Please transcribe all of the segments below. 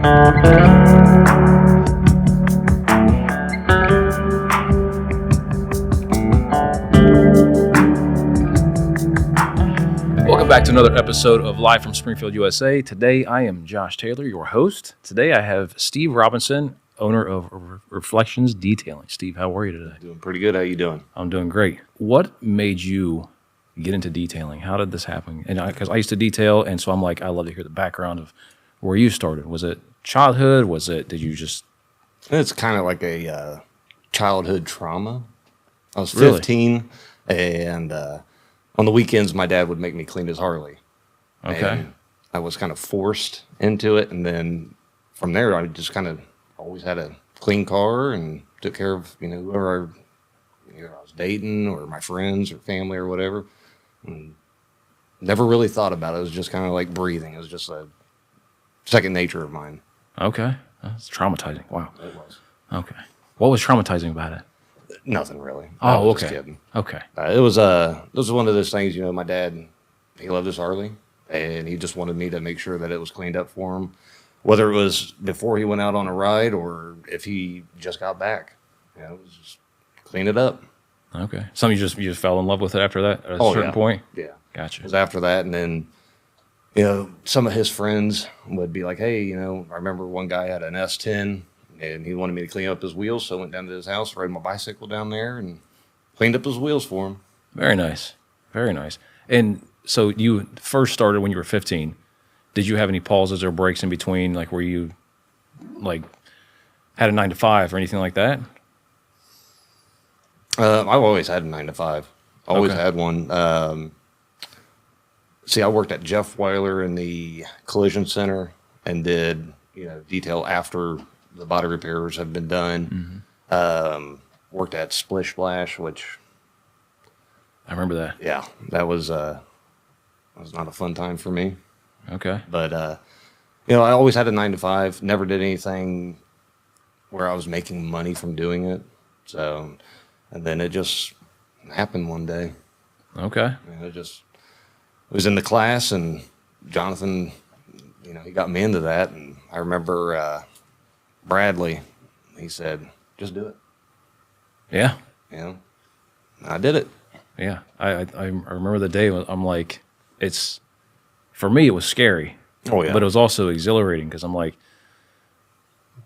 Welcome back to another episode of Live from Springfield, USA. Today, I am Josh Taylor, your host. Today, I have Steve Robinson, owner of Reflections Detailing. Steve, how are you today? Doing pretty good. How you doing? I'm doing great. What made you get into detailing? How did this happen? And because I used to detail, and so I'm like, I love to hear the background of where you started. Was it childhood? Did you just... It's kind of like a childhood trauma. I was Really? 15, and on the weekends, my dad would make me clean his Harley. Okay. And I was kind of forced into it, and then from there, I just kind of always had a clean car and took care of whoever I was dating or my friends or family or whatever. And never really thought about it. It was just kind of like breathing. It was just a second nature of mine. Okay. That's traumatizing. Wow. It was. Okay. What was traumatizing about it? Nothing really. I Oh, was okay. just kidding. Okay. It was one of those things. My dad, he loved his Harley, and he just wanted me to make sure that it was cleaned up for him, whether it was before he went out on a ride or if he just got back. It was just clean it up. Okay. Something you just fell in love with it after that at a certain point? Yeah. Gotcha. It was after that, and then some of his friends would be like, "Hey, I remember one guy had an S10." And he wanted me to clean up his wheels, so I went down to his house, rode my bicycle down there, and cleaned up his wheels for him. Very nice. Very nice. And so you first started when you were 15. Did you have any pauses or breaks in between, like where you had a 9 to 5 or anything like that? I've always had a 9 to 5. Always Okay. had one. I worked at Jeff Weiler in the collision center and did detail after the body repairs have been done. Mm-hmm. Worked at Splish, which I remember that. yeah, that was not a fun time for me. Okay. But I always had a 9 to 5. Never did anything where I was making money from doing it. So, and then it just happened one day. Okay. It was in the class, and Jonathan, he got me into that. And I remember Bradley, he said, "Just do it." Yeah. I did it. Yeah. I remember the day I'm like, for me, it was scary. Oh yeah. But it was also exhilarating because I'm like,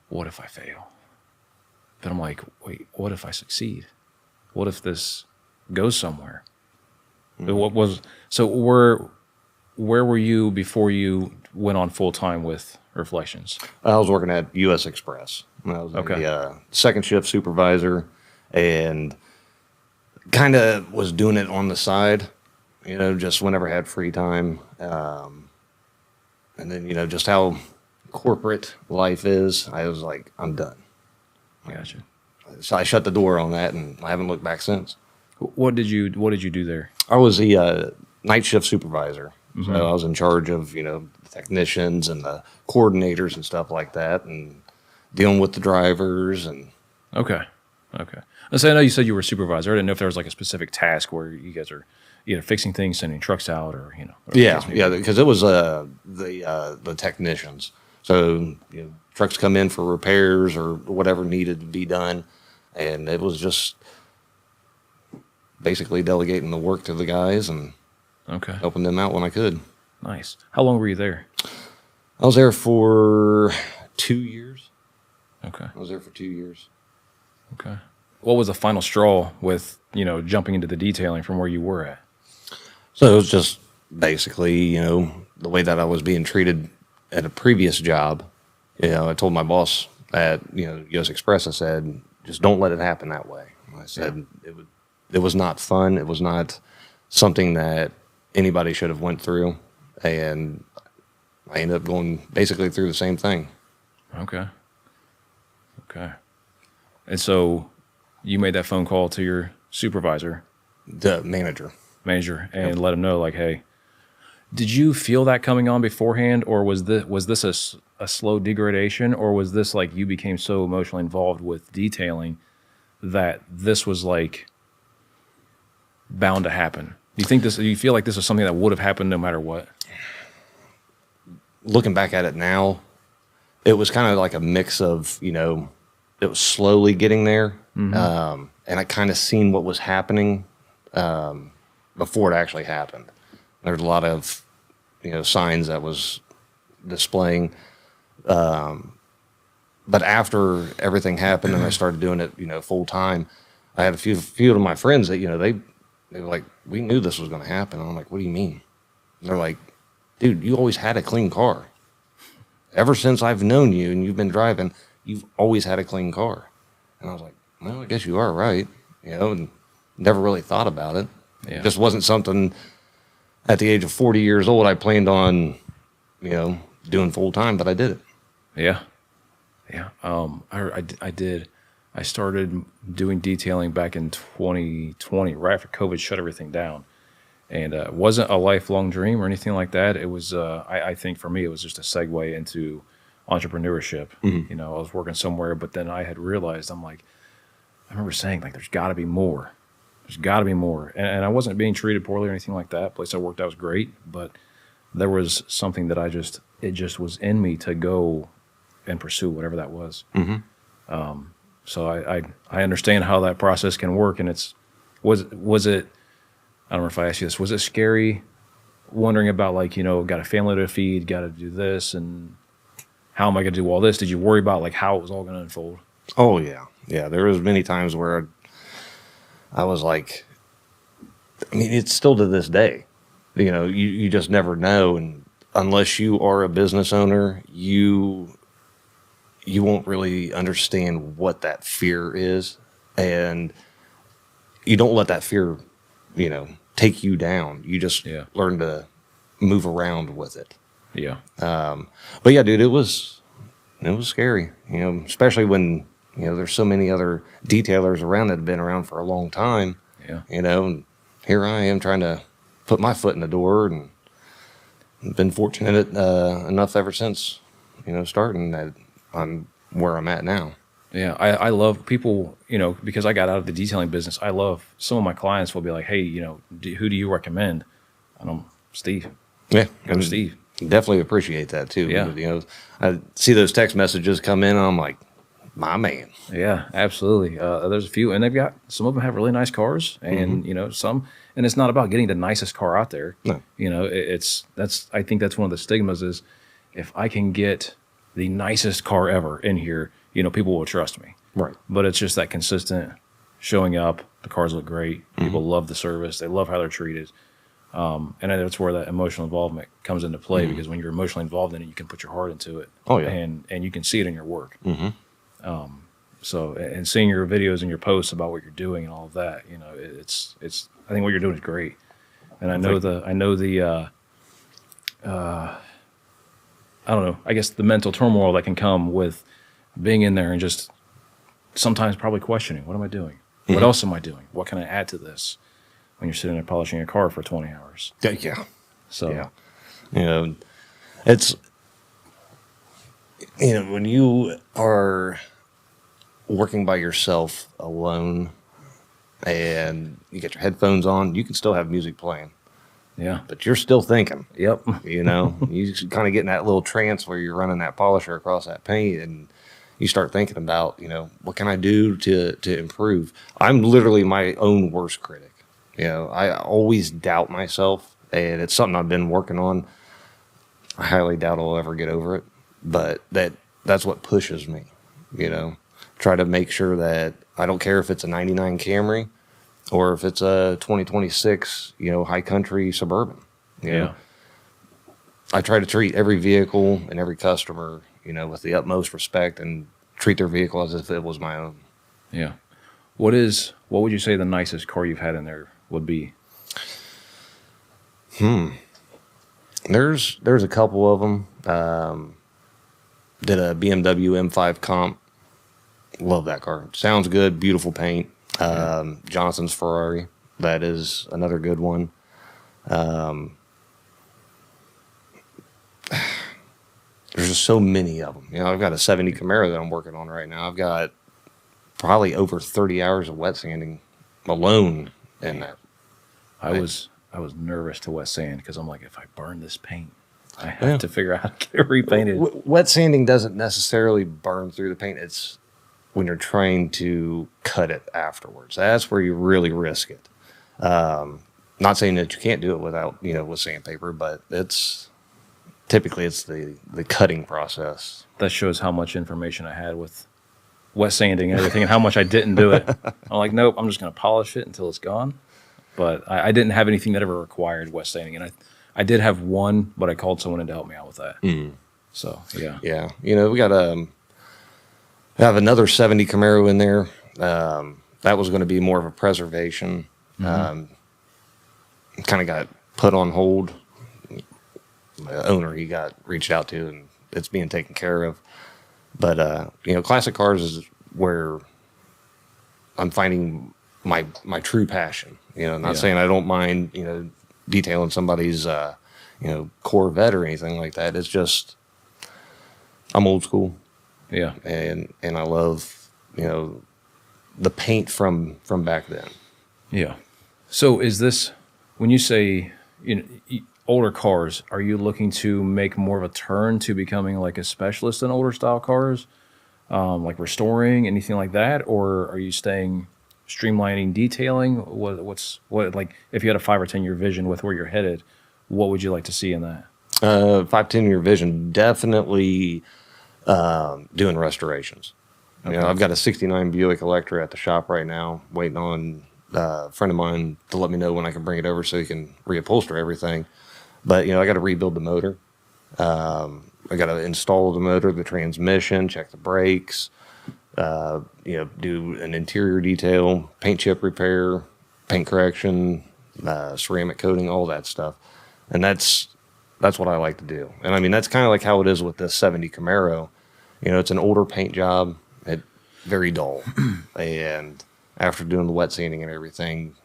what if I fail? Then I'm like, wait, what if I succeed? What if this goes somewhere? Mm-hmm. Where were you before you went on full time with Reflections? I was working at U.S. Express. I was the second shift supervisor, and kind of was doing it on the side, just whenever I had free time. And then, just how corporate life is, I was like, I'm done. Gotcha. So I shut the door on that, and I haven't looked back since. What did you do there? I was the night shift supervisor. Mm-hmm. So I was in charge of, the technicians and the coordinators and stuff like that, and dealing with the drivers. And Okay. And so I know you said you were a supervisor. I didn't know if there was like a specific task where you guys are either fixing things, sending trucks out, or because it was the technicians. So trucks come in for repairs or whatever needed to be done, and it was just basically delegating the work to the guys and helping them out when I could. Nice. How long were you there? I was there for 2 years. Okay. I was there for 2 years. Okay. What was the final straw with, jumping into the detailing from where you were at? So it was just basically, the way that I was being treated at a previous job. I told my boss at, U.S. Express, I said, just don't let it happen that way. I said it was not fun. It was not something that anybody should have went through. And I ended up going basically through the same thing. Okay. And so you made that phone call to your supervisor, The manager, and let him know, like, hey, did you feel that coming on beforehand, or was this a slow degradation, or was this like you became so emotionally involved with detailing that this was like bound to happen? Do you feel like this is something that would have happened no matter what? Looking back at it now, it was kind of like a mix of, it was slowly getting there. And I kind of seen what was happening before it actually happened. There's a lot of, signs that was displaying. But after everything happened and I started doing it, full time, I had a few of my friends that, they were like, we knew this was going to happen. And I'm like, what do you mean? And they're like, dude, you always had a clean car. Ever since I've known you and you've been driving, you've always had a clean car. And I was like, well, I guess you are right. And never really thought about it. Yeah. It just wasn't something at the age of 40 years old I planned on, doing full time, but I did it. Yeah. Yeah. I did. I started doing detailing back in 2020, right after COVID shut everything down. And it wasn't a lifelong dream or anything like that. It was, I think for me, it was just a segue into entrepreneurship. Mm-hmm. I was working somewhere, but then I had realized, I remember saying, like, there's got to be more. There's got to be more. And I wasn't being treated poorly or anything like that. The place I worked at was great, but there was something that it just was in me to go and pursue whatever that was. Mm-hmm. So I understand how that process can work. And was it, I don't know if I asked you this, was it scary wondering about, like, got a family to feed, got to do this, and how am I going to do all this? Did you worry about, like, how it was all going to unfold? Oh, yeah. Yeah, there was many times where I was like, it's still to this day. You just never know. And unless you are a business owner, you won't really understand what that fear is. And you don't let that fear, take you down. You just learn to move around with it. Yeah. But yeah, dude, it was scary, especially when, there's so many other detailers around that have been around for a long time. Yeah. And here I am trying to put my foot in the door, and been fortunate enough ever since, starting that I'm where I'm at now. Yeah. I love people, because I got out of the detailing business. I love some of my clients will be like, hey, who do you recommend? And I'm Steve. Yeah. Go to Steve. Definitely appreciate that too. Yeah. I see those text messages come in and I'm like, my man. Yeah, absolutely. There's a few, and some of them have really nice cars, and some, and it's not about getting the nicest car out there. No. I think that's one of the stigmas is, if I can get the nicest car ever in here, people will trust me. Right. But it's just that consistent showing up. The cars look great. People love the service. They love how they're treated. And that's where that emotional involvement comes into play, because when you're emotionally involved in it, you can put your heart into it. Oh yeah. And you can see it in your work. Mm-hmm. So, and seeing your videos and your posts about what you're doing and all of that, it's, I think what you're doing is great. And I know I don't know, I guess the mental turmoil that can come with being in there and just sometimes probably questioning, what am I doing? What else am I doing? What can I add to this? When you're sitting there polishing a car for 20 hours. Yeah. So, yeah. It's, when you are working by yourself alone and you get your headphones on, you can still have music playing. Yeah. But you're still thinking. Yep. You kind of get in that little trance where you're running that polisher across that paint, and you start thinking about, what can I do to improve? I'm literally my own worst critic. I always doubt myself, and it's something I've been working on. I highly doubt I'll ever get over it, but that's what pushes me, Try to make sure that I don't care if it's a 99 Camry or if it's a 2026, high country Suburban. Yeah. I try to treat every vehicle and every customer, with the utmost respect, and treat their vehicle as if it was my own. Yeah. What would you say the nicest car you've had in there would be? There's a couple of them. Did a BMW M5 comp. Love that car. Sounds good. Beautiful paint. Johnson's Ferrari. That is another good one. There's just so many of them. I've got a 70 Camaro that I'm working on right now. I've got probably over 30 hours of wet sanding alone in that. I was nervous to wet sand because I'm like, if I burn this paint, I have to figure out how to get it repainted. Wet sanding doesn't necessarily burn through the paint. It's when you're trying to cut it afterwards. That's where you really risk it. Not saying that you can't do it without, with sandpaper, but typically it's the cutting process. That shows how much information I had with wet sanding and everything and how much I didn't do it. I'm like, nope, I'm just going to polish it until it's gone. But I didn't have anything that ever required wet sanding. And I did have one, but I called someone in to help me out with that. So, yeah. Yeah. We got have another 70 Camaro in there. That was going to be more of a preservation. Kind of got put on hold. The owner he got reached out to, and it's being taken care of. But classic cars is where I'm finding my true passion. Not saying I don't mind detailing somebody's Corvette or anything like that. It's just I'm old school. Yeah, and I love the paint from back then. Yeah. So is this, when you say older cars, are you looking to make more of a turn to becoming like a specialist in older style cars, like restoring, anything like that, or are you staying streamlining, detailing? What like if you had a 5 or 10 year vision with where you're headed, what would you like to see in that? 5-10 year vision, definitely doing restorations. Okay. I've got a '69 Buick Electra at the shop right now, waiting on a friend of mine to let me know when I can bring it over so he can reupholster everything. But I got to rebuild the motor. I got to install the motor, the transmission, check the brakes. Do an interior detail, paint chip repair, paint correction, ceramic coating, all that stuff. And that's what I like to do. And I mean, that's kind of like how it is with this 70 Camaro. It's an older paint job. It's very dull. And after doing the wet sanding and everything,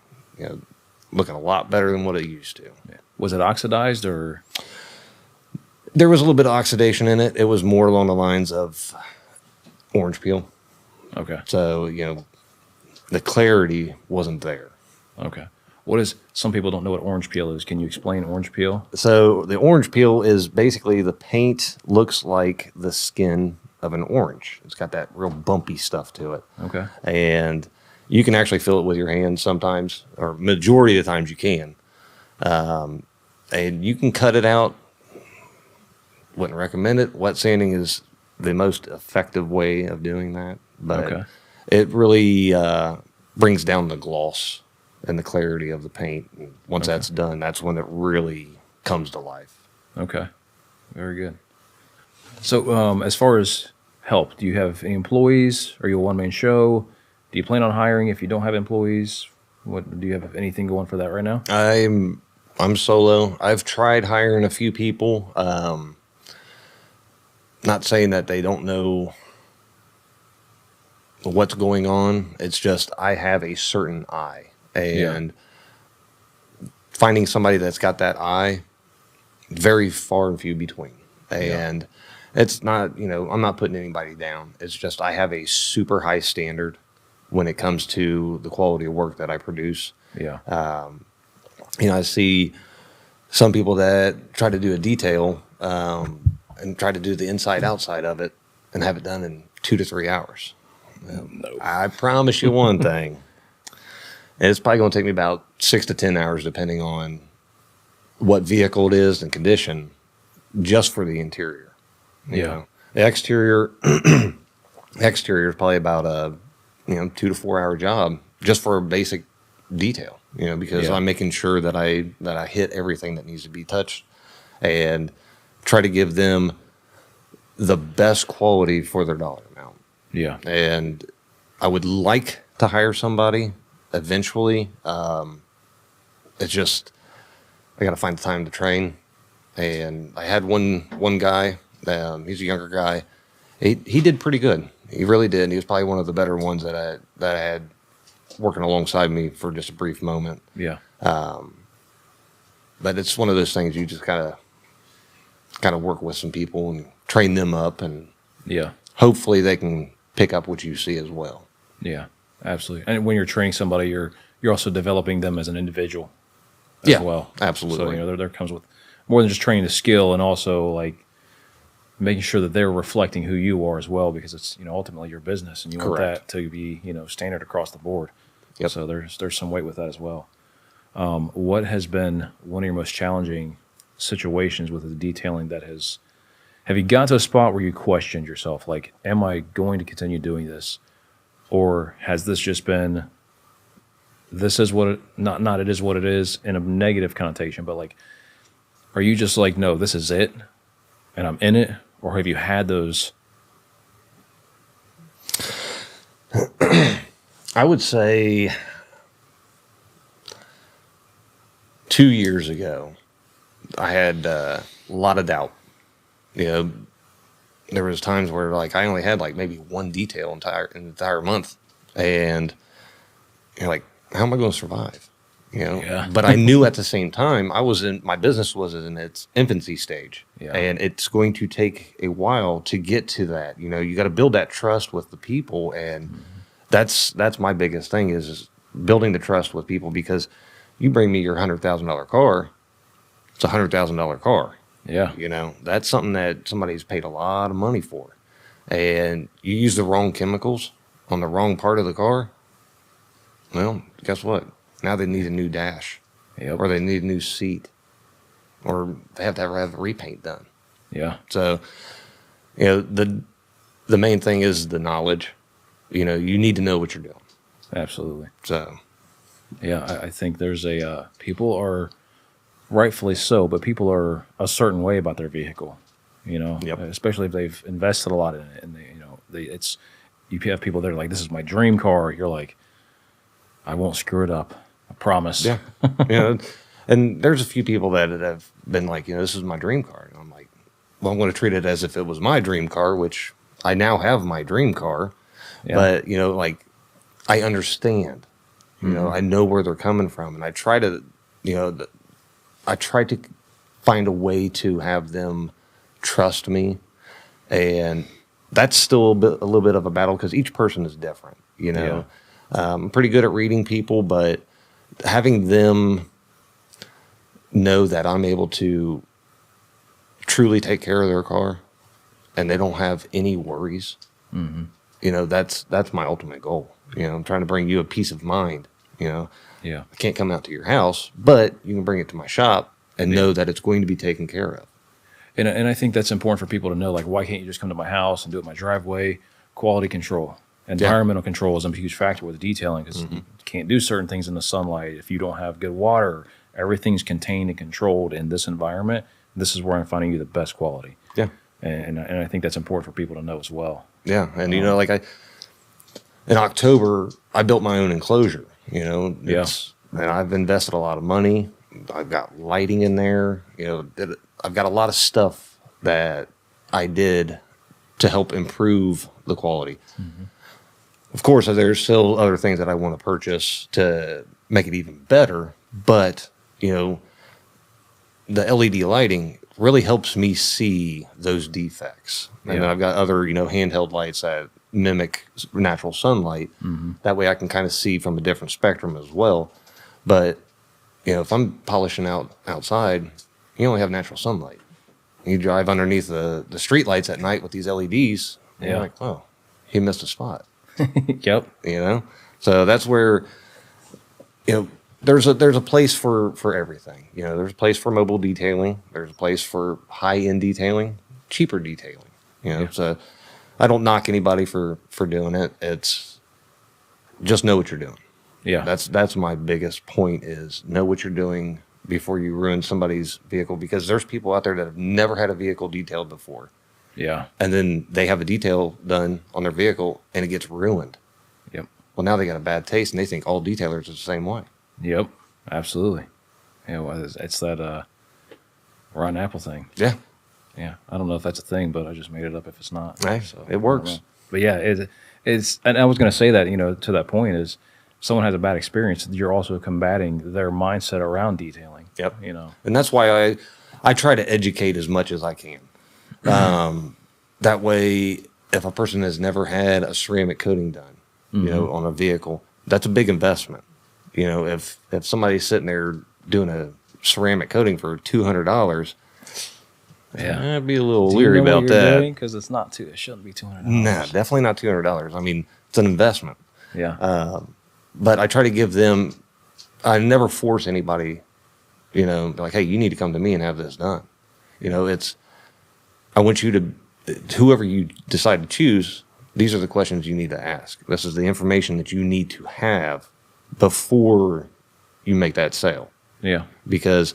looking a lot better than what it used to. Yeah. Was it oxidized or? There was a little bit of oxidation in it. It was more along the lines of orange peel. Okay. So, the clarity wasn't there. Okay. Some people don't know what orange peel is. Can you explain orange peel? So the orange peel is basically the paint looks like the skin of an orange. It's got that real bumpy stuff to it. Okay. And you can actually feel it with your hands sometimes, or majority of the times you can. And you can cut it out. Wouldn't recommend it. Wet sanding is the most effective way of doing that. But it really brings down the gloss and the clarity of the paint. And once that's done, that's when it really comes to life. Okay. Very good. So as far as help, do you have any employees? Are you a one-man show? Do you plan on hiring if you don't have employees? Do you have anything going for that right now? I'm solo. I've tried hiring a few people. Not saying that they don't know what's going on. It's just I have a certain eye. And finding somebody that's got that eye, very far and few between. And it's not, I'm not putting anybody down. It's just I have a super high standard when it comes to the quality of work that I produce. Yeah. I see some people that try to do a detail and try to do the inside outside of it and have it done in 2 to 3 hours. No. I promise you one thing. And it's probably going to take me about 6 to 10 hours, depending on what vehicle it is and condition, just for the interior. The exterior is probably about a 2 to 4 hour job just for a basic detail. Because I'm making sure that I hit everything that needs to be touched and try to give them the best quality for their dollar amount. Yeah. And I would like to hire somebody eventually. It's just I got to find the time to train. And I had one guy. He's a younger guy. He did pretty good. He really did. He was probably one of the better ones that I had working alongside me for just a brief moment. Yeah. But it's one of those things you just gotta work with some people and train them up, and hopefully they can pick up what you see as well. Yeah, absolutely. And when you're training somebody, you're also developing them as an individual as well. Absolutely. So there comes with more than just training the skill, and also like making sure that they're reflecting who you are as well, because it's, ultimately your business, and you want Correct. that to be, standard across the board. Yep. So there's some weight with that as well. What has been one of your most challenging situations with the detailing have you gotten to a spot where you questioned yourself, like, am I going to continue doing this? Or has this just been, this is what it, not it is what it is in a negative connotation, but like, are you just like, no, this is it and I'm in it? Or have you had those? I would say 2 years ago, I had a lot of doubt. There was times where like I only had like maybe one detail in the entire month, and you're like, how am I going to survive? Yeah. But I knew at the same time my business was in its infancy stage, Yeah. and it's going to take a while to get to that. You got to build that trust with the people, and that's my biggest thing is building the trust with people, because you bring me your $100,000 car, it's a $100,000 car. Yeah. That's something that somebody's paid a lot of money for. And you use the wrong chemicals on the wrong part of the car, well, guess what? Now they need a new dash. Yep. Or they need a new seat. Or they have to have repaint done. Yeah. So, the main thing is the knowledge. You need to know what you're doing. Absolutely. So, yeah, I think there's people are, rightfully so, but people are a certain way about their vehicle, Yep. especially if they've invested a lot in it, and you have people that are like, this is my dream car. You're like, I won't screw it up. I promise. yeah. And there's a few people that have been like, this is my dream car. And I'm like, well, I'm going to treat it as if it was my dream car, which I now have my dream car. Yeah. But, like, I understand. I know where they're coming from. And I try to, I try to find a way to have them trust me. And that's still a little bit of a battle, because each person is different, Yeah. I'm pretty good at reading people, but having them know that I'm able to truly take care of their car and they don't have any worries, that's my ultimate goal. I'm trying to bring you a peace of mind. Yeah. I can't come out to your house, but you can bring it to my shop and know that it's going to be taken care of. And I think that's important for people to know, like, why can't you just come to my house and do it in my driveway? Quality control. Environmental control is a huge factor with detailing, because you can't do certain things in the sunlight. If you don't have good water, everything's contained and controlled in this environment. This is where I'm finding you the best quality. Yeah. And I think that's important for people to know as well. Yeah. And, in October, I built my own enclosure, and I've invested a lot of money. I've got lighting in there, I've got a lot of stuff that I did to help improve the quality. Of course, there's still other things that I want to purchase to make it even better, but, the LED lighting really helps me see those defects. And then I've got other, handheld lights that mimic natural sunlight. That way I can kind of see from a different spectrum as well. But, if I'm polishing outside, you only have natural sunlight. You drive underneath the street lights at night with these LEDs, and you're like, oh, he missed a spot. Yep. So that's where, there's a place for everything. There's a place for mobile detailing. There's a place for high-end detailing, cheaper detailing. So I don't knock anybody for doing it. It's just know what you're doing. Yeah. That's my biggest point, is know what you're doing before you ruin somebody's vehicle, because there's people out there that have never had a vehicle detailed before. Yeah. And then they have a detail done on their vehicle and it gets ruined. Yep. Well, now they got a bad taste and they think all detailers are the same way. Yep. Absolutely. Yeah. Well, it's that rotten apple thing. Yeah. Yeah. I don't know if that's a thing, but I just made it up if it's not. Hey, So, it works. But yeah, it's, and I was going to say that, to that point is, if someone has a bad experience, you're also combating their mindset around detailing. Yep. And that's why I try to educate as much as I can. That way, if a person has never had a ceramic coating done, on a vehicle, that's a big investment. If somebody's sitting there doing a ceramic coating for $200. Yeah. I'd be a little Do you leery know about what you're that. doing? Because it's not too. It shouldn't be $200. Nah, definitely not $200. I mean, it's an investment. Yeah. But I try to give them. I never force anybody. You know, like, hey, you need to come to me and have this done. You know, I want you to, whoever you decide to choose, these are the questions you need to ask. This is the information that you need to have before you make that sale. Yeah. Because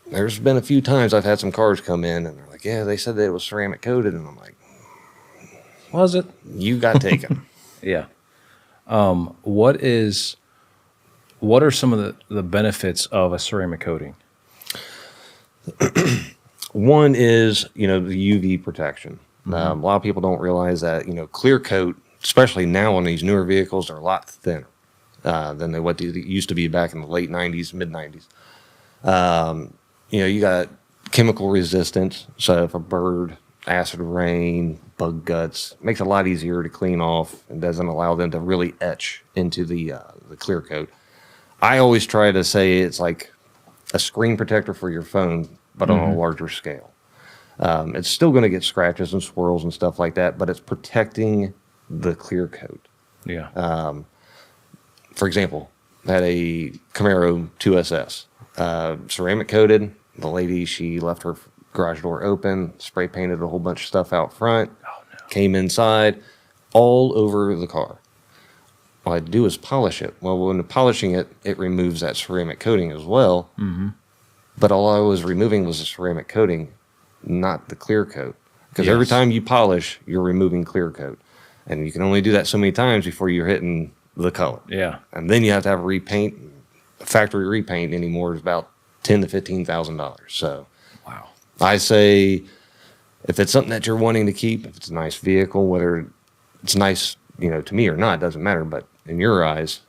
there's been a few times I've had some cars come in and they're like, yeah, they said that it was ceramic coated. And I'm like, Was it? you got taken. Yeah. What are some of the benefits of a ceramic coating? One is, you know, the UV protection. A lot of people don't realize that, you know, clear coat, especially now on these newer vehicles, are a lot thinner than what they used to be back in the late 90s, mid 90s. You know, you got chemical resistance. So if a bird, acid rain, bug guts, makes it a lot easier to clean off and doesn't allow them to really etch into the clear coat. I always try to say it's like a screen protector for your phone, but on a larger scale. It's still going to get scratches and swirls and stuff like that, but it's protecting the clear coat. Yeah. For example, I had a Camaro 2SS, ceramic coated. The lady, she left her garage door open, spray painted a whole bunch of stuff out front, came inside, all over the car. All I had to do was polish it. Well, when polishing it, it removes that ceramic coating as well. Mm-hmm. But all I was removing was the ceramic coating, not the clear coat. Because every time you polish, you're removing clear coat. And you can only do that so many times before you're hitting the color. Yeah. And then you have to have a repaint. A factory repaint anymore is about $10,000 to $15,000. So Wow. I say if it's something that you're wanting to keep, if it's a nice vehicle, whether it's nice, you know, to me or not, doesn't matter. But in your eyes,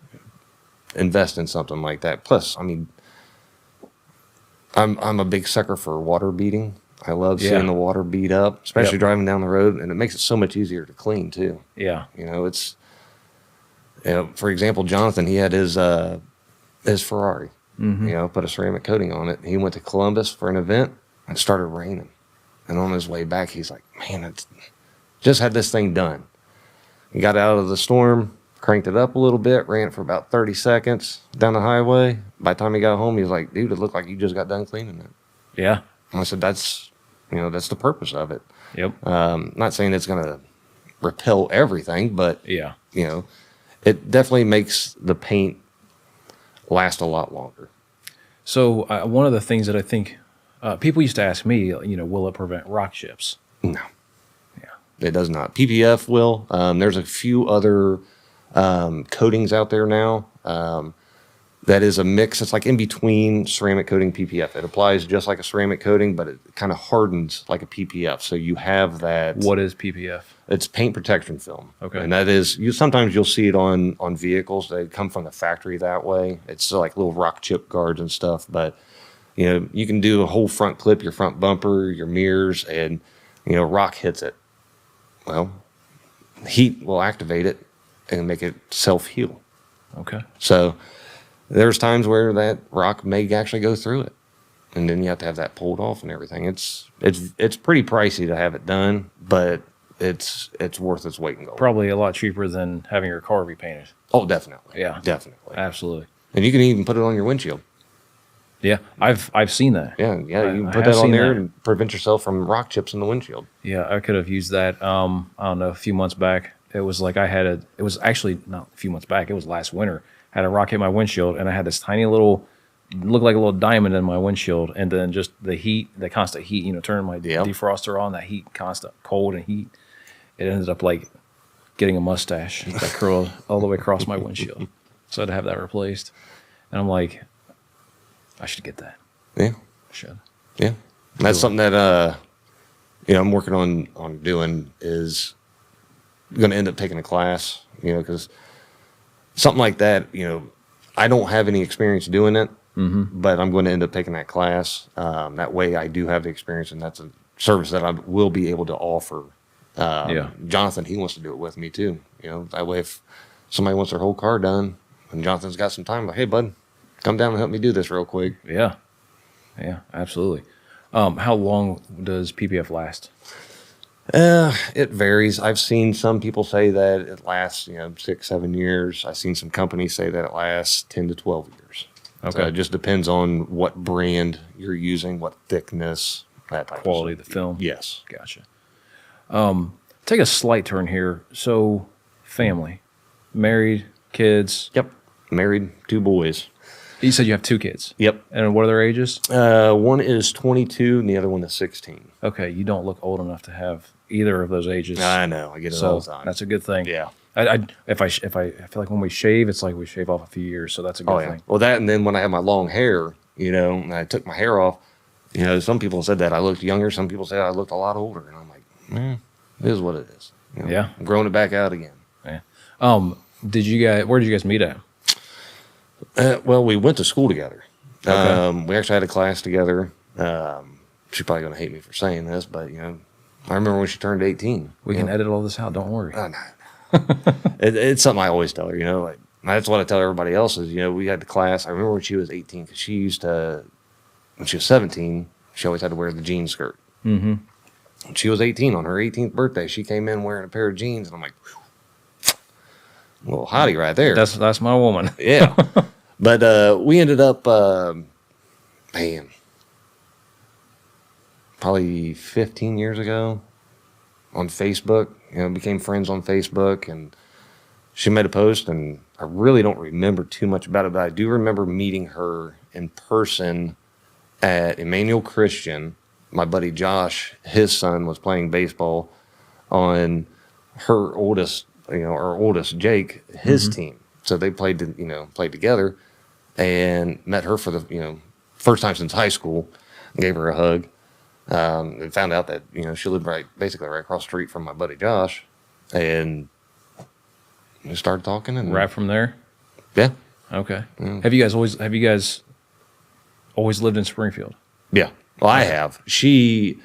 invest in something like that. Plus, I mean, I'm a big sucker for water beating. I love seeing the water beat up, especially driving down the road, and it makes it so much easier to clean too. Yeah. You know, it's, you know, for example, Jonathan, he had his Ferrari, you know, put a ceramic coating on it. He went to Columbus for an event and it started raining. And on his way back, he's like, man, it's just had this thing done. He got out of the storm, cranked it up a little bit, ran it for about 30 seconds down the highway. By the time he got home, he was like, dude, it looked like you just got done cleaning it. Yeah. And I said, that's, you know, that's the purpose of it. Yep. Not saying it's going to repel everything, but, Yeah. you know, it definitely makes the paint last a lot longer. So one of the things that I think people used to ask me, you know, will it prevent rock chips? No. Yeah. It does not. PPF will. There's a few other coatings out there now. That is a mix. It's like in between ceramic coating PPF. It applies just like a ceramic coating, but it kind of hardens like a PPF. So you have that. What is PPF? It's paint protection film. Okay. And that is, sometimes you'll see it on vehicles. They come from the factory that way. It's like little rock chip guards and stuff. But, you know, you can do a whole front clip, your front bumper, your mirrors, and, you know, rock hits it. Well, heat will activate it and make it self-heal. Okay. So there's times where that rock may actually go through it, and then you have to have that pulled off and everything. It's pretty pricey to have it done, but it's worth its weight in gold. Probably a lot cheaper than having your car repainted. Oh, definitely. Yeah. Definitely. Absolutely. And you can even put it on your windshield. Yeah. I've seen that. Yeah, you can I put have that on seen there that. and prevent yourself from rock chips in the windshield. Yeah, I could have used that. I don't know, a few months back. It was like it was actually not a few months back. It was last winter. I had a rock hit my windshield, and I had this tiny little, looked like a little diamond in my windshield. And then just the heat, the constant heat, you know, turning my defroster on, that heat, constant cold and heat. It ended up like getting a mustache that curled all the way across my windshield. So I had to have that replaced. And I'm like, I should get that. Yeah. I should. Yeah. And that's something that, you know, I'm working on doing is going to end up taking a class, you know, because something like that, you know, I don't have any experience doing it, but I'm going to end up taking that class. That way I do have the experience, and that's a service that I will be able to offer. Jonathan, he wants to do it with me too. You know, that way if somebody wants their whole car done and Jonathan's got some time, like, hey, bud, come down and help me do this real quick. Yeah. Yeah, absolutely. How long does PPF last? It varies. I've seen some people say that it lasts, 6, 7 years. I've seen some companies say that it lasts 10 to 12 years. Okay. So it just depends on what brand you're using, what thickness, that type Quality of of the film? Yes. Gotcha. Take a slight turn here. So, family, married, kids. Yep. Married, 2 boys. You said you have 2 kids. Yep. And what are their ages? One is 22 and the other one is 16. Okay, you don't look old enough to have either of those ages. I know. I get it So all the time. that's a good thing. Yeah. If I feel like when we shave, it's like we shave off a few years. So that's a good Oh, yeah. thing. Well, that, and then when I had my long hair, and I took my hair off, some people said that I looked younger. Some people said I looked a lot older. And I'm like, it is what it is. Yeah. I'm growing it back out again. Yeah. Where did you guys meet at? Well, we went to school together. Okay. We actually had a class together. She's probably going to hate me for saying this, but, I remember when she turned 18. We can edit all this out. Don't worry. No. It's something I always tell her, like, that's what I tell everybody else is, we had the class. I remember when she was 18, because she used to, when she was 17, she always had to wear the jean skirt. Mm-hmm. When she was 18, on her 18th birthday, she came in wearing a pair of jeans, and I'm like, a little hottie right there. That's my woman. Yeah. But we ended up, probably 15 years ago on Facebook. Became friends on Facebook, and she made a post, and I really don't remember too much about it, but I do remember meeting her in person at Emmanuel Christian. My buddy Josh, his son, was playing baseball on her oldest, our oldest Jake, his team. So they played together, and met her for the first time since high school. Gave her a hug. And found out that she lived basically right across the street from my buddy Josh, and we started talking. And Right from there. yeah, Okay. Mm. Have you guys always lived in Springfield? yeah. Well, I have. She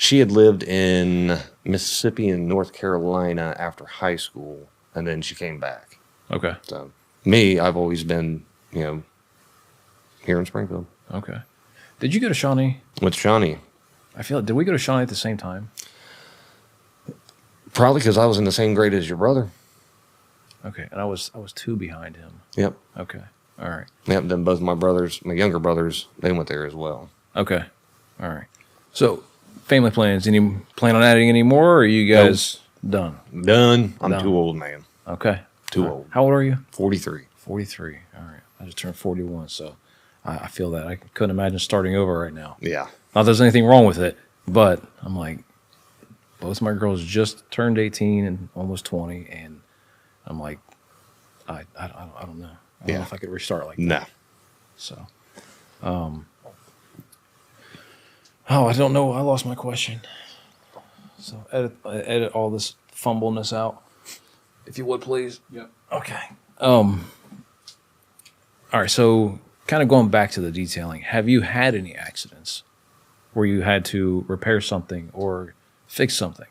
had lived in Mississippi and North Carolina after high school, and then she came back. Okay. So me, I've always been here in Springfield. Okay. Did you go to Shawnee? With Shawnee. I feel. Did we go to Shawnee at the same time? Probably because I was in the same grade as your brother. Okay, and I was 2 behind him. Yep. Okay. All right. Yep. Then both my brothers, my younger brothers, they went there as well. Okay. All right. So, family plans. Any plan on adding any more, or are you guys done? Done. I'm Done. too old, man. Okay. Too All right. old. How old are you? 43. 43. All right. I just turned 41, so I feel that. I couldn't imagine starting over right now. Yeah. Not that there's anything wrong with it, but I'm like, both my girls just turned 18 and almost 20, and I'm like, I don't know. I don't know if I could restart like that. No. So, I don't know. I lost my question. So edit all this fumbleness out, if you would, please. Yep. Okay. All right. So, kind of going back to the detailing, have you had any accidents where you had to repair something or fix something?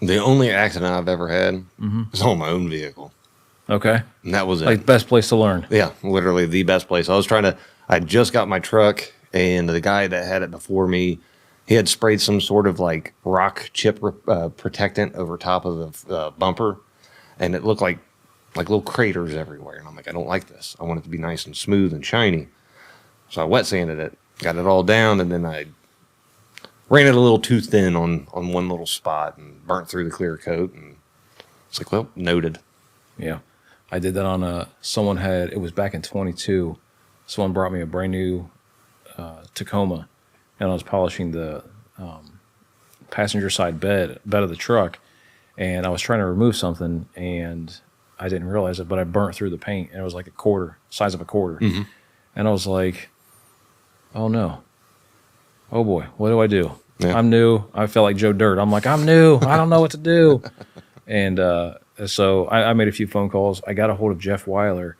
The only accident I've ever had was on my own vehicle. Okay. And that was it. Like, best place to learn. Yeah, literally the best place. I just got my truck, and the guy that had it before me, he had sprayed some sort of like rock chip protectant over top of the bumper, and it looked like little craters everywhere. And I'm like, I don't like this. I want it to be nice and smooth and shiny. So I wet sanded it, got it all down, and then I ran it a little too thin on one little spot and burnt through the clear coat. And it's like, well, noted. Yeah. I did that on it was back in 22. Someone brought me a brand new Tacoma, and I was polishing the passenger side bed of the truck, and I was trying to remove something, and I didn't realize it, but I burnt through the paint, and it was like size of a quarter. Mm-hmm. And I was like, oh no. Oh boy, what do I do? Yeah. I'm new. I felt like Joe Dirt. I'm like, I'm new. I don't know what to do. And so I made a few phone calls. I got a hold of Jeff Weiler,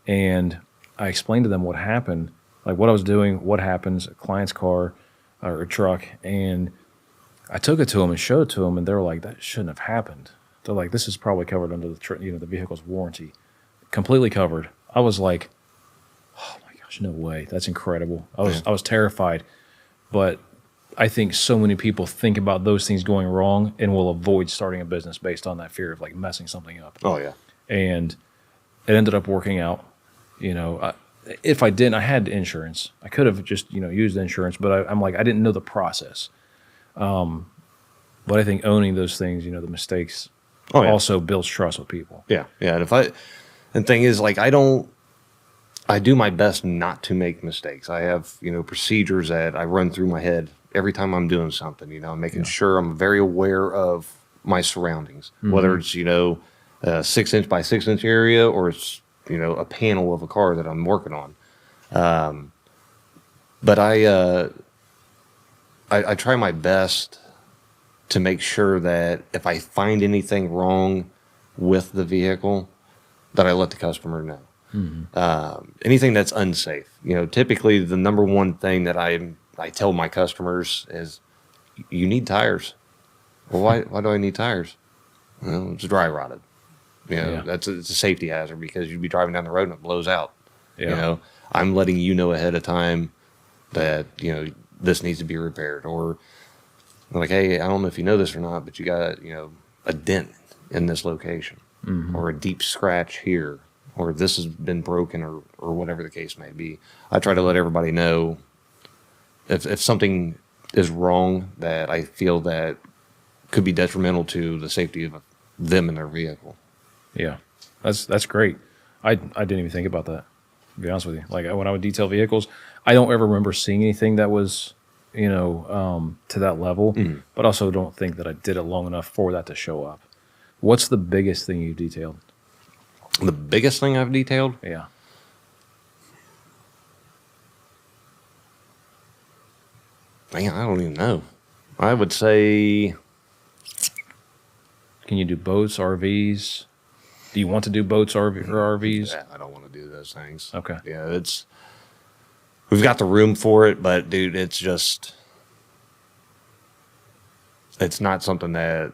and I explained to them what happened, like what I was doing, what happens, a client's car or a truck. And I took it to them and showed it to them, and they were like, that shouldn't have happened. They're like, this is probably covered under the vehicle's warranty, completely covered. I was like, gosh, no way. That's incredible. I was terrified, but I think so many people think about those things going wrong and will avoid starting a business based on that fear of like messing something up. Oh yeah. And it ended up working out. You know, if I didn't, I had insurance. I could have just, used insurance, but I'm like, I didn't know the process. But I think owning those things, the mistakes also builds trust with people. Yeah. Yeah. And thing is, like, I do my best not to make mistakes. I have, procedures that I run through my head every time I'm doing something, I'm making sure I'm very aware of my surroundings, whether it's, a 6-inch by 6-inch area or it's, a panel of a car that I'm working on. But I try my best to make sure that if I find anything wrong with the vehicle, that I let the customer know. Anything that's unsafe, typically the number one thing that I tell my customers is, you need tires. Well, why do I need tires? Well, it's dry rotted. It's a safety hazard because you'd be driving down the road and it blows out. I'm letting you know ahead of time that, this needs to be repaired. Or like, hey, I don't know if you know this or not, but you got, a dent in this location or a deep scratch here, or this has been broken or whatever the case may be. I try to let everybody know if something is wrong that I feel that could be detrimental to the safety of them and their vehicle. Yeah, that's great. I didn't even think about that, to be honest with you. Like when I would detail vehicles, I don't ever remember seeing anything that was, to that level, but also don't think that I did it long enough for that to show up. What's the biggest thing you've detailed? The biggest thing I've detailed? Yeah. Man, I don't even know. I would say... Can you do boats, RVs? Do you want to do boats or RVs? Yeah, I don't want to do those things. Okay. Yeah, we've got the room for it, but dude, it's not something that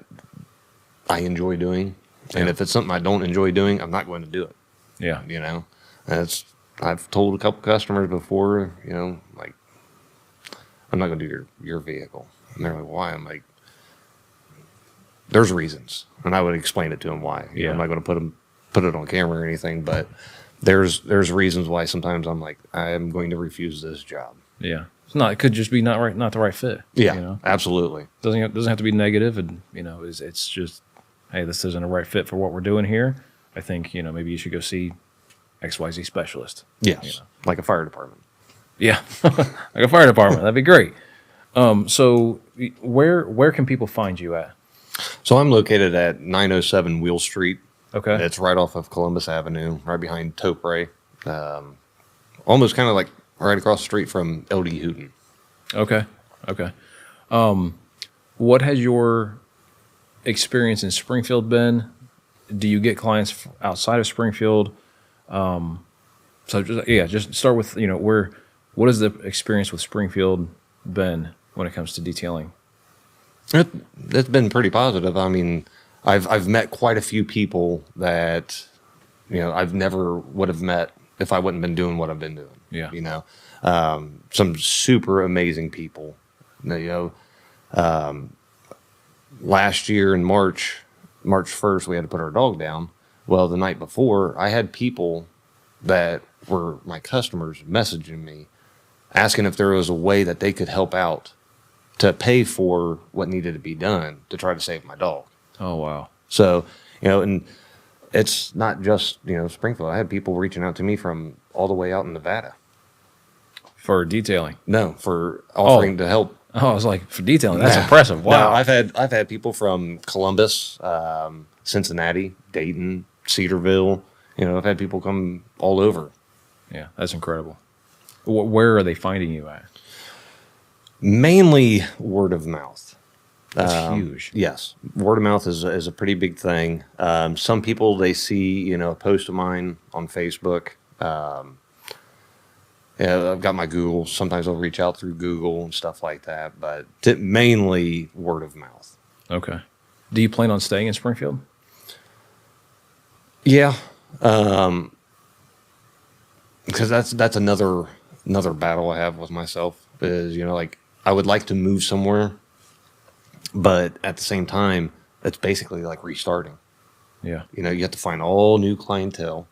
I enjoy doing. And if it's something I don't enjoy doing, I'm not going to do it. Yeah. I've told a couple customers before, like, I'm not going to do your vehicle. And they're like, why? I'm like, there's reasons. And I would explain it to them why. I'm not going to put it on camera or anything, but there's reasons why sometimes I'm like, I'm going to refuse this job. Yeah. It could just be not the right fit. Yeah, absolutely. Doesn't have to be negative, and it's just, hey, this isn't a right fit for what we're doing here. I think, maybe you should go see XYZ specialist. Yes. Like a fire department. Yeah. Like a fire department. That'd be great. So where can people find you at? So I'm located at 907 Wheel Street. Okay. It's right off of Columbus Avenue, right behind Topre. Almost kind of like right across the street from LD Hooten. Okay. What has your experience in Springfield been? Do you get clients outside of Springfield? So just start with, what has the experience with Springfield been when it comes to detailing? It's been pretty positive. I mean, I've met quite a few people that, I've never would have met if I wouldn't been doing what I've been doing. Yeah. Some super amazing people. Last year in March 1st, we had to put our dog down. Well, the night before, I had people that were my customers messaging me, asking if there was a way that they could help out to pay for what needed to be done to try to save my dog. Oh, wow. So, and it's not just, Springfield. I had people reaching out to me from all the way out in Nevada. For detailing? No, for offering to help. Oh, I was like, for detailing. That's impressive. Wow. No, I've had people from Columbus, Cincinnati, Dayton, Cedarville. I've had people come all over. Yeah, that's incredible. Where are they finding you at? Mainly word of mouth. That's huge. Yes. Word of mouth is a pretty big thing. Some people, they see, a post of mine on Facebook. I've got my Google. Sometimes I'll reach out through Google and stuff like that, but mainly word of mouth. Okay. Do you plan on staying in Springfield? Yeah. because that's another battle I have with myself is, like I would like to move somewhere, but at the same time, it's basically like restarting. Yeah. You have to find all new clientele.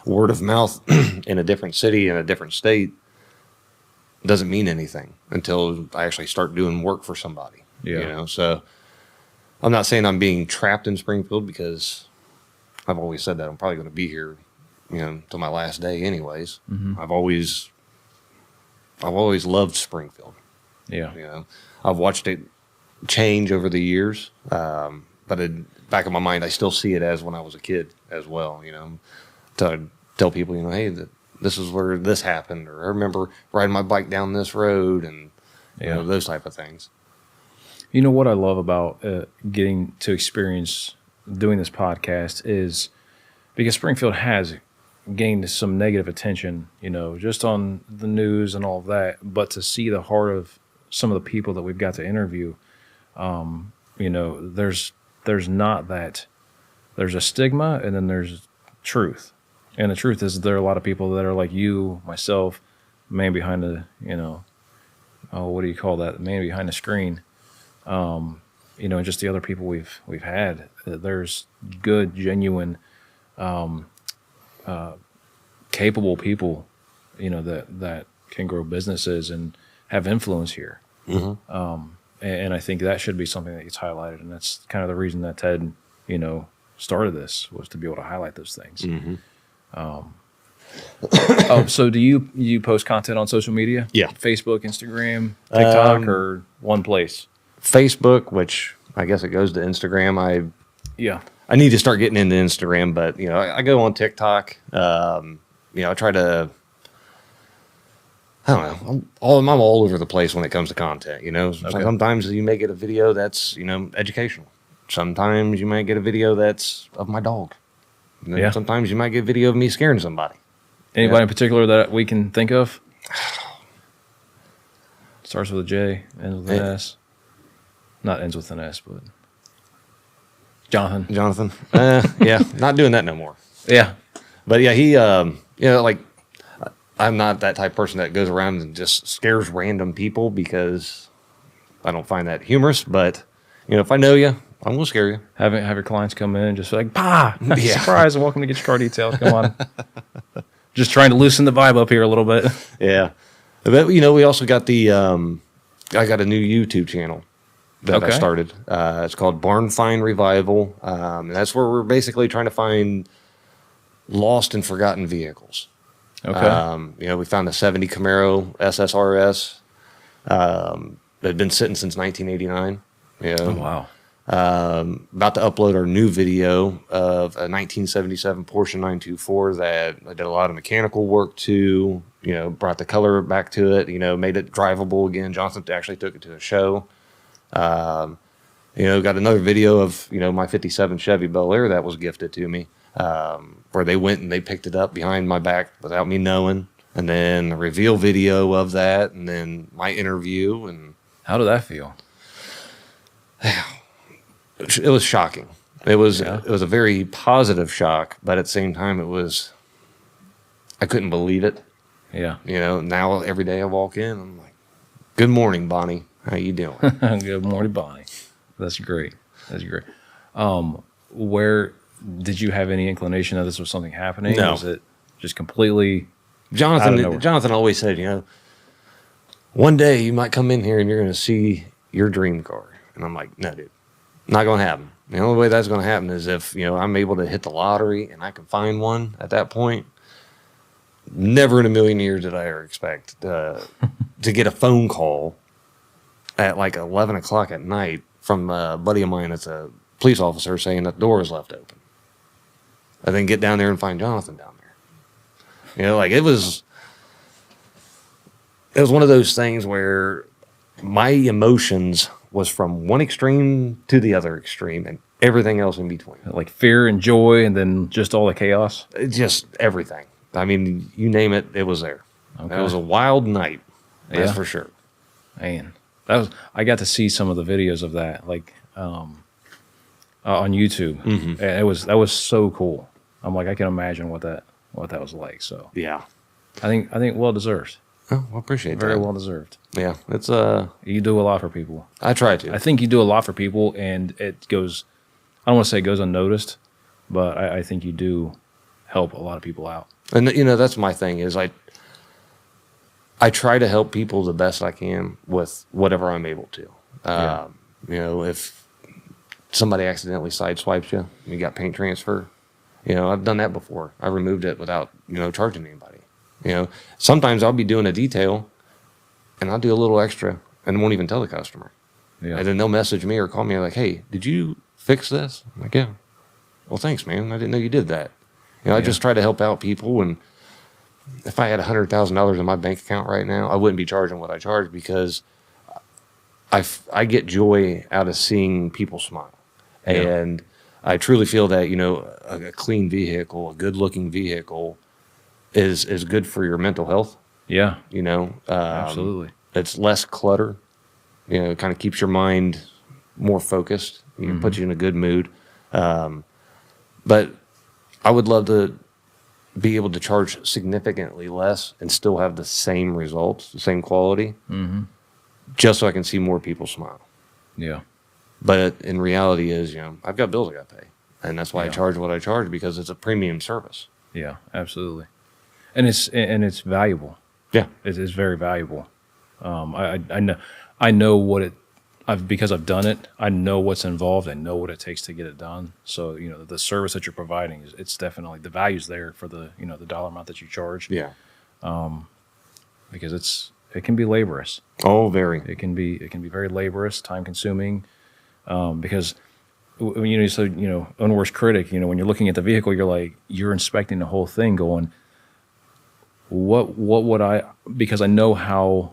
Word of mouth in a different city, in a different state, doesn't mean anything until I actually start doing work for somebody. Yeah. So I'm not saying I'm being trapped in Springfield, because I've always said that I'm probably going to be here, till my last day anyways. Mm-hmm. I've always loved Springfield. Yeah. I've watched it change over the years. But in back of my mind, I still see it as when I was a kid as well, to tell people, hey, this is where this happened, or I remember riding my bike down this road, and those type of things. You know what I love about getting to experience doing this podcast is because Springfield has gained some negative attention, just on the news and all of that, but to see the heart of some of the people that we've got to interview, there's not that. There's a stigma, and then there's truth. And the truth is there are a lot of people that are like you, myself, man behind the, what do you call that? Man behind the screen. And just the other people we've had. There's good, genuine, capable people, that can grow businesses and have influence here. Mm-hmm. And I think that should be something that gets highlighted. And that's kind of the reason that Ted, started this, was to be able to highlight those things. Mm-hmm. So do you post content on social media? Yeah. Facebook, Instagram, TikTok, or one place? Facebook, which I guess it goes to Instagram. I need to start getting into Instagram, but I go on TikTok. I try to. I don't know. I'm all over the place when it comes to content. Okay. Sometimes you may get a video that's educational. Sometimes you might get a video that's of my dog. And then sometimes you might get a video of me scaring somebody. Anybody in particular that we can think of? Starts with a J, ends with an S. Not ends with an S, but Jonathan. Yeah, not doing that no more. Yeah. But yeah, he, like, I'm not that type of person that goes around and just scares random people, because I don't find that humorous. But, if I know you, I'm going to scare you. Have your clients come in and just like, "Pa, Yeah. surprise, and welcome to get your car detailed." Come on. Just trying to loosen the vibe up here a little bit. Yeah. But, we also got I got a new YouTube channel that I started. It's called Barn Find Revival. And that's where we're basically trying to find lost and forgotten vehicles. Okay. We found a 70 Camaro SSRS. That had been sitting since 1989. Oh, wow. About to upload our new video of a 1977 Porsche 924 that I did a lot of mechanical work to, brought the color back to it, made it drivable again. Johnson actually took it to a show. Got another video of, my 57 Chevy Bel Air that was gifted to me, where they went and they picked it up behind my back without me knowing. And then a reveal video of that, and then my interview. And how did that feel? It was shocking. It was a very positive shock, but at the same time, I couldn't believe it. Yeah. Now every day I walk in, I'm like, "Good morning, Bonnie. How you doing?" Good morning, Bonnie. That's great. Where did you have any inclination that this was something happening? No. Was it just completely? Jonathan always said, one day you might come in here and you're going to see your dream car. And I'm like, "No, dude, not going to happen. The only way that's going to happen is if, I'm able to hit the lottery and I can find one at that point." Never in a million years did I ever expect to get a phone call at like 11 o'clock at night from a buddy of mine that's a police officer saying that the door is left open. And then get down there and find Jonathan down there. It was one of those things where my emotions was from one extreme to the other extreme and everything else in between. Like fear and joy, and then just all the chaos? Just everything. I mean, you name it, it was there. Okay. It was a wild night, that's for sure. Man, I got to see some of the videos of that, like on YouTube. Mm-hmm. That was so cool. I'm like, I can imagine what what that was like. So Yeah. I think well deserved. Oh, I appreciate Very that. well deserved. Yeah. It's, You do a lot for people. I try to. I think you do a lot for people, and it goes, I don't want to say it goes unnoticed, but I think you do help a lot of people out. And, you know, that's my thing is I try to help people the best I can with whatever I'm able to. Yeah. You know, if somebody accidentally sideswipes you, you got paint transfer, you know, I've done that before. I removed it without, you know, charging anybody. You know, sometimes I'll be doing a detail and I'll do a little extra and won't even tell the customer. Yeah. And then they'll message me or call me like, hey, did you fix this? I'm like, yeah. Well, thanks, man. I didn't know you did that. You know, I just try to help out people. And if I had $100,000 in my bank account right now, I wouldn't be charging what I charge because I get joy out of seeing people smile. Yeah. And I truly feel that, you know, a clean vehicle, a good looking vehicle is good for your mental health. Yeah. You know, Absolutely. it's less clutter. You know, it kind of keeps your mind more focused. You know, puts you in a good mood. But I would love to be able to charge significantly less and still have the same results, the same quality, just so I can see more people smile. Yeah. But in reality is, you know, I've got bills I got to pay. And that's why I Yeah. charge what I charge, because it's a premium service. Yeah. Absolutely. And it's valuable. Yeah. It is very valuable. I know what it. Because I've done it, I know what's involved. I know what it takes to get it done. So, you know, the service that you're providing, it's definitely, the value's there for the, you know, the dollar amount that you charge. Yeah. Because it can be laborious. Oh, very. It can be very laborious, time consuming. Because you know, so, you know, own worst critic, you know, when you're looking at the vehicle, you're inspecting the whole thing going, what would I, because I know how,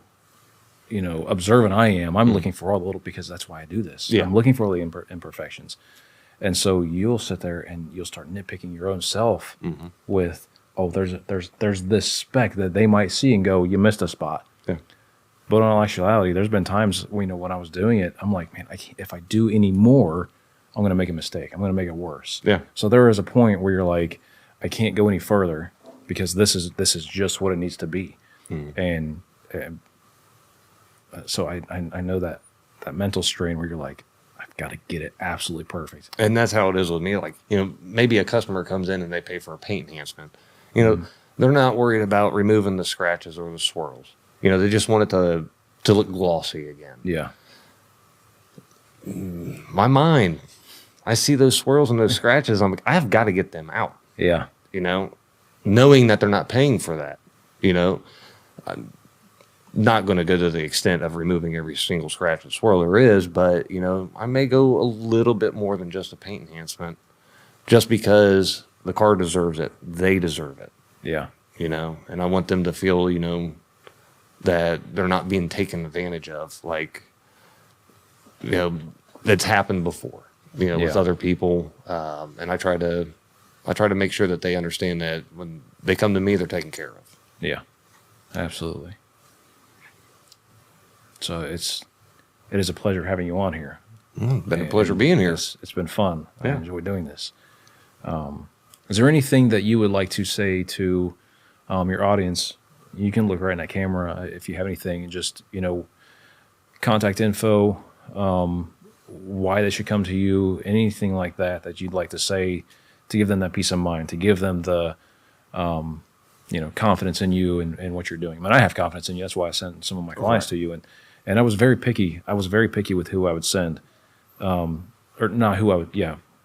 you know, observant I am. I'm looking for all the little, because that's why I do this. Yeah. I'm looking for all the imperfections. And so you'll sit there and you'll start nitpicking your own self with, oh, there's this speck that they might see and go, you missed a spot. Yeah. But in all actuality, there's been times, you know, when I was doing it, I'm like, man, if I do any more, I'm going to make a mistake. I'm going to make it worse. Yeah. So there is a point where you're like, I can't go any further because this is just what it needs to be. And so I know that mental strain where you're like, I've got to get it absolutely perfect. And that's how it is with me. Like, you know, maybe a customer comes in and they pay for a paint enhancement. You know, they're not worried about removing the scratches or the swirls. You know, they just want it to look glossy again. Yeah. My mind, I see those swirls and those scratches. I'm like, I've got to get them out. Yeah. You know, knowing that they're not paying for that. You know, I'm not going to go to the extent of removing every single scratch and swirl there is, but, you know, I may go a little bit more than just a paint enhancement just because the car deserves it. They deserve it. Yeah. You know, and I want them to feel, you know, that they're not being taken advantage of, like, you know, that's happened before, you know, with Yeah. other people. And I try to make sure that they understand that when they come to me, they're taken care of. Yeah. Absolutely. So it is a pleasure having you on here. Been a pleasure being here. It's been fun. Yeah. I enjoy doing this. Is there anything that you would like to say to your audience? You can look right in that camera if you have anything, and just, you know, contact info, why they should come to you, anything like that you'd like to say to give them that peace of mind, to give them the, you know, confidence in you and what you're doing. I mean, I have confidence in you. That's why I sent some of my clients to you. And I was very picky. I was very picky with who I would send, or not who I would,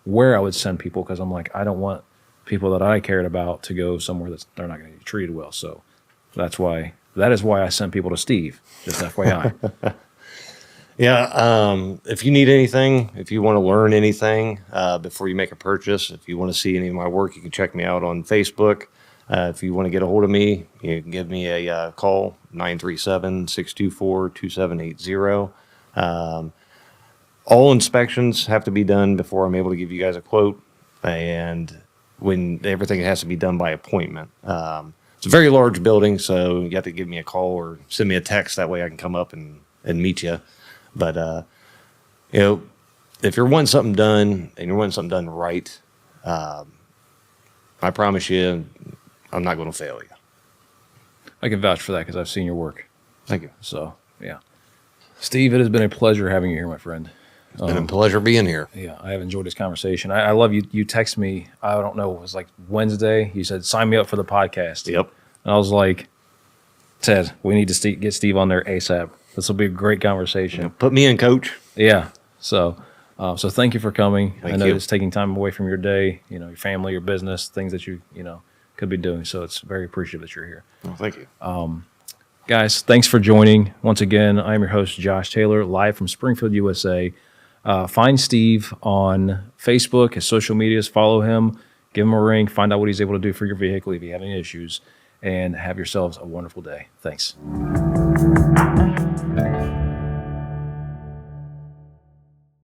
where I would send people, because I'm like, I don't want people that I cared about to go somewhere they're not going to get treated well. So that is why I sent people to Steve, just FYI. Yeah. If you need anything, if you want to learn anything before you make a purchase, if you want to see any of my work, you can check me out on Facebook. If you want to get a hold of me, you can give me a call, 937-624-2780. All inspections have to be done before I'm able to give you guys a quote, and when everything has to be done by appointment. It's a very large building, so you have to give me a call or send me a text. That way I can come up and meet you. But, you know, if you're wanting something done and you're wanting something done right, I promise you, I'm not going to fail you. I can vouch for that because I've seen your work. Thank you. So, yeah. Steve, it has been a pleasure having you here, my friend. It's been a pleasure being here. Yeah, I have enjoyed this conversation. I love you. You text me, I don't know, it was like Wednesday. You said, sign me up for the podcast. Yep. And I was like, Ted, we need to get Steve on there ASAP. This will be a great conversation. Put me in, coach. Yeah. So thank you for coming. Thank I know you. it's taking time away from your day, your family, your business, things that you could be doing. So it's very appreciative that you're here. Oh, thank you. Guys, thanks for joining. Once again, I'm your host, Josh Taylor, live from Springfield, USA. Find Steve on Facebook, his social medias, follow him, give him a ring, find out what he's able to do for your vehicle if you have any issues, and have yourselves a wonderful day. Thanks.